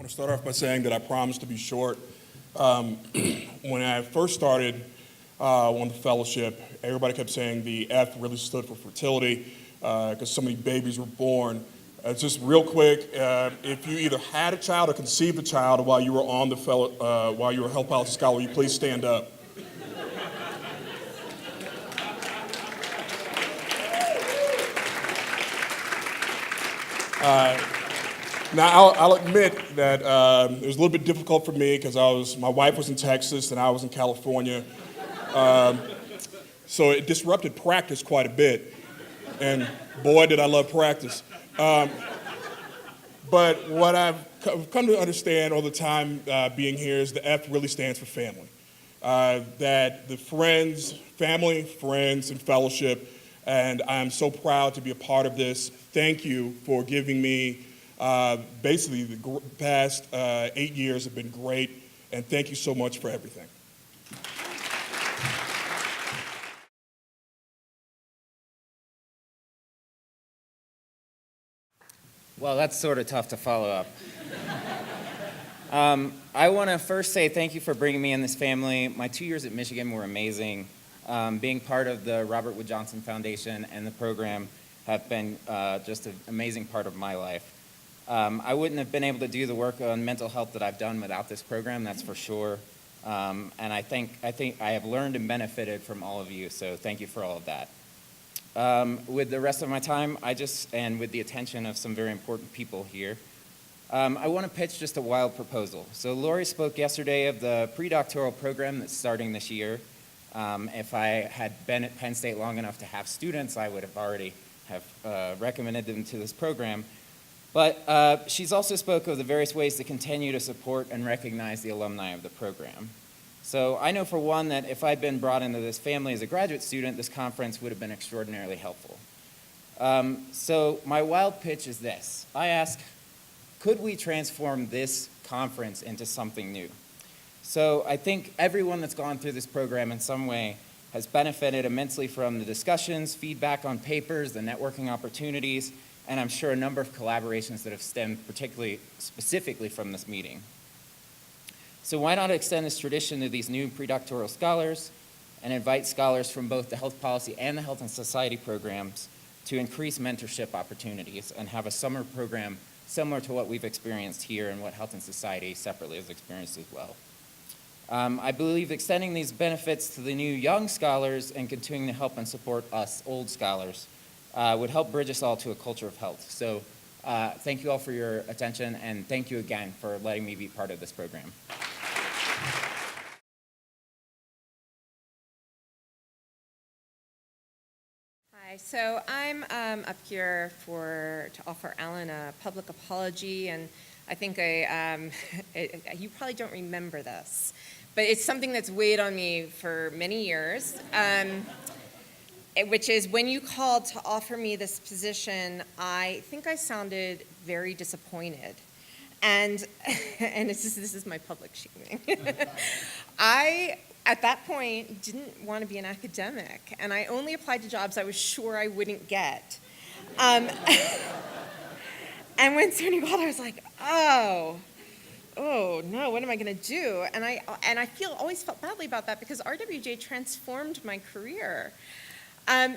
I'll start off by saying that I promised to be short. When I first started on the fellowship, everybody kept saying the F really stood for fertility because so many babies were born. Just real quick, if you either had a child or conceived a child while you were on the while you were a health policy scholar, will you please stand up? Now, I'll admit that it was a little bit difficult for me because my wife was in Texas and I was in California. So it disrupted practice quite a bit. And boy, did I love practice. But what I've come to understand all the time being here is the F really stands for family. That the family, friends, and fellowship, and I'm so proud to be a part of this. Thank you for giving me, basically the past 8 years have been great, and thank you so much for everything. Well, that's sort of tough to follow up. I want to first say thank you for bringing me in this family. My 2 years at Michigan were amazing. Being part of the Robert Wood Johnson Foundation and the program have been just an amazing part of my life. I wouldn't have been able to do the work on mental health that I've done without this program, that's for sure. And I think I have learned and benefited from all of you, so thank you for all of that. With the rest of my time, and with the attention of some very important people here, I want to pitch just a wild proposal. So Lori spoke yesterday of the pre-doctoral program that's starting this year. If I had been at Penn State long enough to have students, I would have already recommended them to this program. But she's also spoke of the various ways to continue to support and recognize the alumni of the program. So I know for one that if I'd been brought into this family as a graduate student, this conference would have been extraordinarily helpful. So my wild pitch is this. I ask, could we transform this conference into something new? So I think everyone that's gone through this program in some way has benefited immensely from the discussions, feedback on papers, the networking opportunities, and I'm sure a number of collaborations that have stemmed specifically from this meeting. So why not extend this tradition to these new pre-doctoral scholars and invite scholars from both the health policy and the health and society programs to increase mentorship opportunities and have a summer program similar to what we've experienced here and what health and society separately has experienced as well. I believe extending these benefits to the new young scholars and continuing to help and support us old scholars would help bridge us all to a culture of health. So thank you all for your attention, and thank you again for letting me be part of this program. Hi, so I'm up here to offer Alan a public apology, and I think you probably don't remember this, but it's something that's weighed on me for many years, which is when you called to offer me this position, I think I sounded very disappointed. And this is my public shaming. I, at that point, didn't want to be an academic, and I only applied to jobs I was sure I wouldn't get. And when Sony called, I was like, oh no, what am I going to do? And I always felt badly about that because RWJ transformed my career.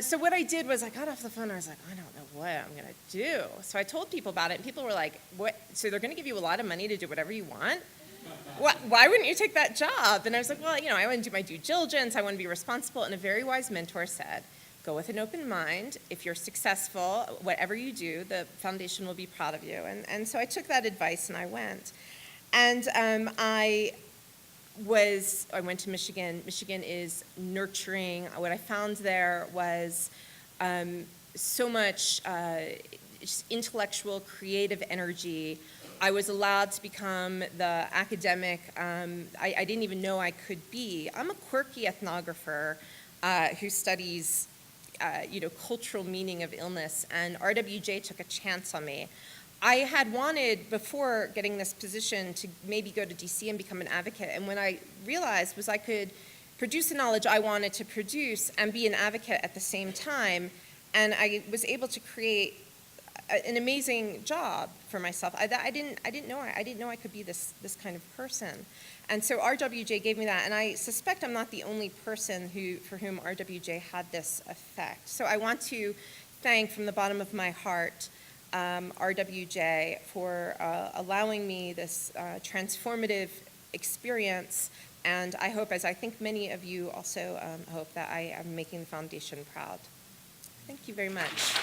So what I did was I got off the phone and I was like, I don't know what I'm going to do. So I told people about it, and people were like, what? So they're going to give you a lot of money to do whatever you want? Why wouldn't you take that job? And I was like, well, I want to do my due diligence. I want to be responsible. And a very wise mentor said, go with an open mind. If you're successful, whatever you do, the foundation will be proud of you. And so I took that advice and I went. And I went to Michigan. Michigan is nurturing. What I found there was so much just intellectual, creative energy. I was allowed to become the academic I didn't even know I could be. I'm a quirky ethnographer who studies cultural meaning of illness, and RWJ took a chance on me. I had wanted, before getting this position, to maybe go to DC and become an advocate, and what I realized was I could produce the knowledge I wanted to produce and be an advocate at the same time, and I was able to create an amazing job for myself. I didn't know I could be this kind of person. And so RWJ gave me that, and I suspect I'm not the only person for whom RWJ had this effect. So I want to thank from the bottom of my heart RWJ for allowing me this transformative experience, and I hope, as I think many of you also hope, that I am making the foundation proud. Thank you very much.